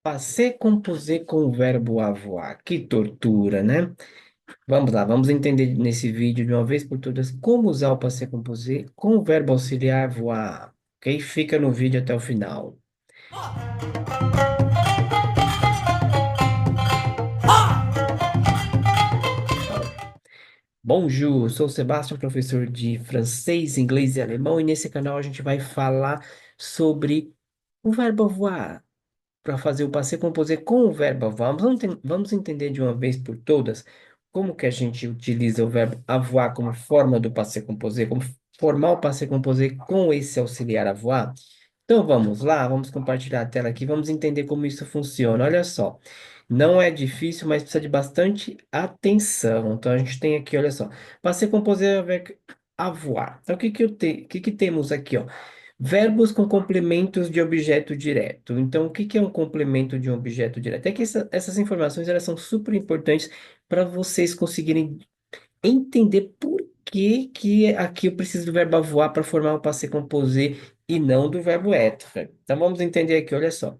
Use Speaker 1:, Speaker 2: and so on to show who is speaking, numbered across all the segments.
Speaker 1: Passé composé com o verbo avoir. Que tortura, né? Vamos lá, vamos entender nesse vídeo de uma vez por todas como usar o passé composé com o verbo auxiliar avoir. Ok? Fica no vídeo até o final. Então, bonjour, sou o Sebastião, professor de francês, inglês e alemão, e nesse canal a gente vai falar sobre o verbo avoir. Para fazer o passé composé com o verbo avoir. Vamos entender de uma vez por todas como que a gente utiliza o verbo avoir como forma do passé composé, como formar o passé composé com esse auxiliar avoir. Então vamos lá, vamos compartilhar a tela aqui, vamos entender como isso funciona. Olha só, não é difícil, mas precisa de bastante atenção. Então a gente tem aqui, olha só, passé composé avec avoir. Então o que que temos aqui, ó? Verbos com complementos de objeto direto. Então, o que que é um complemento de um objeto direto? É que essas informações elas são super importantes para vocês conseguirem entender por que que aqui eu preciso do verbo avoir para formar o passé composé e não do verbo être. Então, vamos entender aqui, olha só.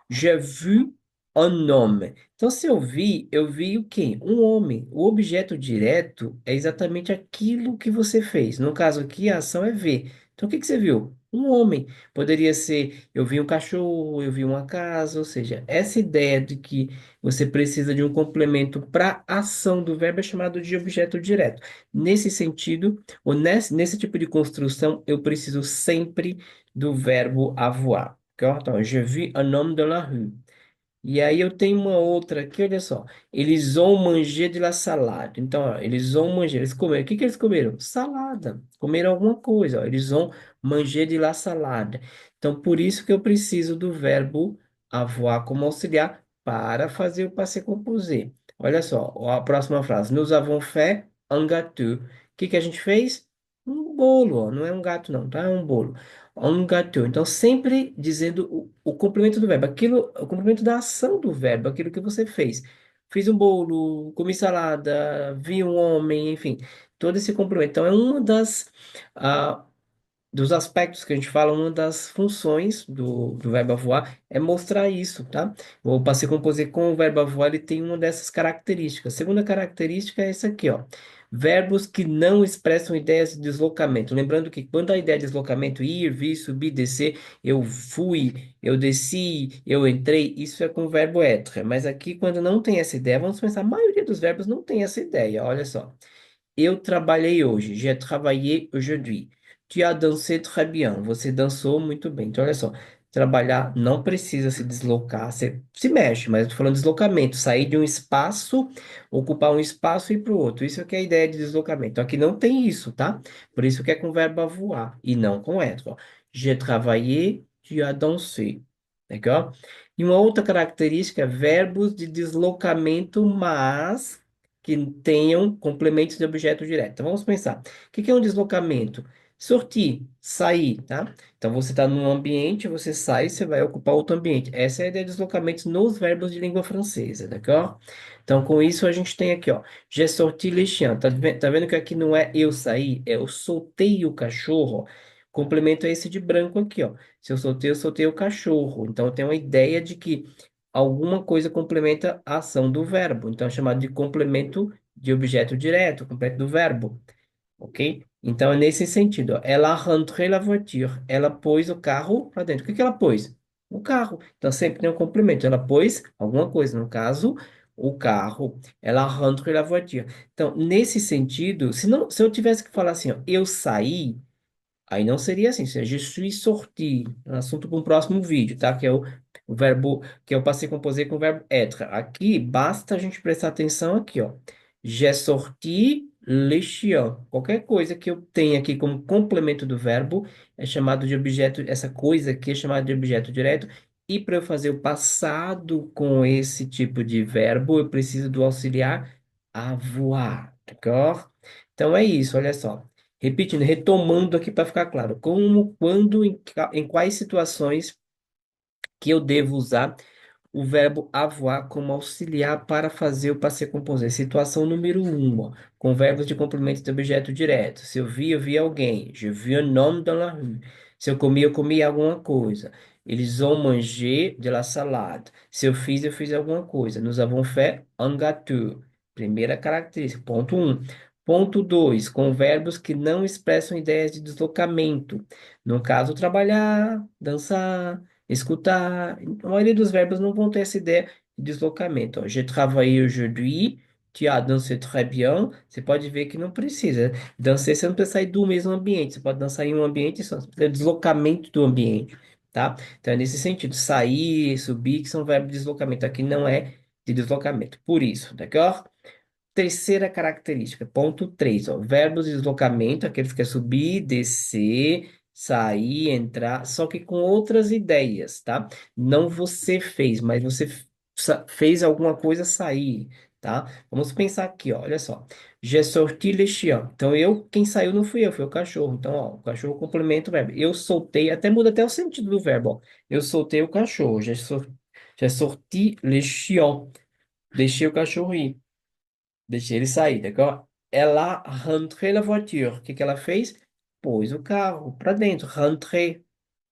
Speaker 1: J'ai vu un homme. Então, se eu vi o quê? Um homem. O objeto direto é exatamente aquilo que você fez. No caso aqui, a ação é ver. Então, o que que você viu? Um homem. Poderia ser, eu vi um cachorro, eu vi uma casa, ou seja, essa ideia de que você precisa de um complemento para a ação do verbo é chamado de objeto direto. Nesse sentido, ou nesse tipo de construção, eu preciso sempre do verbo avoir. D'accord? Então, je vis un homme dans la rue. E aí eu tenho uma outra aqui, olha só. Eles ont mangé de la salade. Então, ó, eles ont mangé, eles comeram. O que que eles comeram? Salada. Comeram alguma coisa, ó. Eles ont mangé de la salade. Então, por isso que eu preciso do verbo avoir como auxiliar para fazer o passé composé. Olha só, ó, a próxima frase. Nous avons fait un gâteau. O que que a gente fez? Um bolo, ó. Não é um gato, não, tá? É um bolo. On gâteau. Então, sempre dizendo o complemento do verbo, aquilo, o complemento da ação do verbo, aquilo que você fez. Fiz um bolo, comi salada, vi um homem, enfim, todo esse complemento. Então, é uma ah, dos aspectos que a gente fala, uma das funções do verbo avoir é mostrar isso, tá? O passé composé com o verbo avoir, ele tem uma dessas características. A segunda característica é essa aqui, ó. Verbos que não expressam ideias de deslocamento. Lembrando que quando a ideia de deslocamento, ir, vir, subir, descer, eu fui, eu desci, eu entrei, isso é com o verbo être. Mas aqui, quando não tem essa ideia, vamos pensar, a maioria dos verbos não tem essa ideia, olha só. Eu trabalhei hoje. J'ai travaillé aujourd'hui. Tu as dansé très bien. Você dançou muito bem. Então, olha só. Trabalhar não precisa se deslocar. Você se mexe, mas eu tô falando de deslocamento. Sair de um espaço, ocupar um espaço e ir para o outro. Isso aqui é a ideia de deslocamento. Então, aqui não tem isso, tá? Por isso que é com o verbo avoir e não com être. Ó. J'ai travaillé, tu as dansé. Legal? E uma outra característica é verbos de deslocamento, mas que tenham complementos de objeto direto. Então vamos pensar. O que que é um deslocamento? Sortir, sair, tá? Então você está num ambiente, você sai, você vai ocupar outro ambiente. Essa é a ideia de deslocamentos nos verbos de língua francesa, d'accord? Então com isso a gente tem aqui, ó. J'ai sorti les chiens. Tá vendo que aqui não é eu sair, é eu soltei o cachorro. Complemento é esse de branco aqui, ó. Se eu soltei o cachorro. Então eu tenho uma ideia de que alguma coisa complementa a ação do verbo. Então, é chamado de complemento de objeto direto, complemento do verbo, ok? Então, é nesse sentido, ó. Ela rentré la voiture. Ela pôs o carro para dentro. O que que ela pôs? O carro. Então, sempre tem um complemento. Ela pôs alguma coisa. No caso, o carro. Ela rentré la voiture. Então, nesse sentido, se eu tivesse que falar assim, ó, eu saí. Aí não seria assim, seria je suis sorti, um assunto para um próximo vídeo, tá? Que é o verbo, que é o passé composé com o verbo être. Aqui, basta a gente prestar atenção aqui, ó. J'ai sorti les chiens. Qualquer coisa que eu tenha aqui como complemento do verbo é chamado de objeto, essa coisa aqui é chamada de objeto direto. E para eu fazer o passado com esse tipo de verbo, eu preciso do auxiliar avoir, d'accord? Então é isso, olha só. Repetindo, retomando aqui para ficar claro, como, quando, em quais situações que eu devo usar o verbo avoir como auxiliar para fazer o passé composé. Situação número um, ó, com verbos de complemento de objeto direto. Se eu vi alguém. Je vi un homme dans la rue. Se eu comi alguma coisa. Ils ont mangé de la salade. Se eu fiz alguma coisa. Nous avons fait un gâteau. Primeira característica. Ponto um. Ponto 2. Com verbos que não expressam ideias de deslocamento. No caso, trabalhar, dançar, escutar. A maioria dos verbos não vão ter essa ideia de deslocamento. Ó, j'ai travaillé aujourd'hui. Tu as dansé très bien. Você pode ver que não precisa. Dançar, você não precisa sair do mesmo ambiente. Você pode dançar em um ambiente só. Você precisa de deslocamento do ambiente, tá? Então, é nesse sentido. Sair, subir, que são verbos de deslocamento. Aqui não é de deslocamento. Por isso, d'accord? Terceira característica, ponto 3, ó, verbos de deslocamento, aqueles que é subir, descer, sair, entrar, só que com outras ideias, tá? Não você fez, mas você fez alguma coisa sair, tá? Vamos pensar aqui, ó, olha só. J'ai sorti le chien. Então, quem saiu não fui eu, foi o cachorro. Então, ó, o cachorro complementa o verbo. Eu soltei, até muda até o sentido do verbo, ó. Eu soltei o cachorro. J'ai sorti le chien. Deixei o cachorro ir. Deixei ele sair, d'accord? Ela rentré la voiture. O que que ela fez? Pôs o carro para dentro, rentré,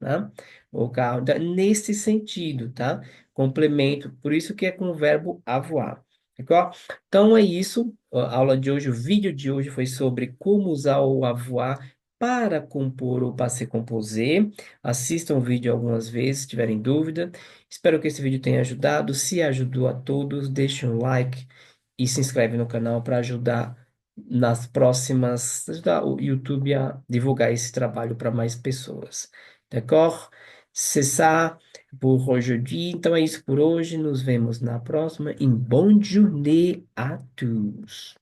Speaker 1: né? O carro, nesse sentido, tá? Complemento, por isso que é com o verbo avoir, d'accord? Então é isso, a aula de hoje, o vídeo de hoje foi sobre como usar o avoir para compor ou para se composer. Assistam o vídeo algumas vezes, se tiverem dúvida. Espero que esse vídeo tenha ajudado. Se ajudou a todos, deixe um like e se inscreve no canal para ajudar nas próximas, ajudar o YouTube a divulgar esse trabalho para mais pessoas. D'accord? C'est ça pour aujourd'hui. Então é isso por hoje. Nos vemos na próxima. E bonne journée à tous.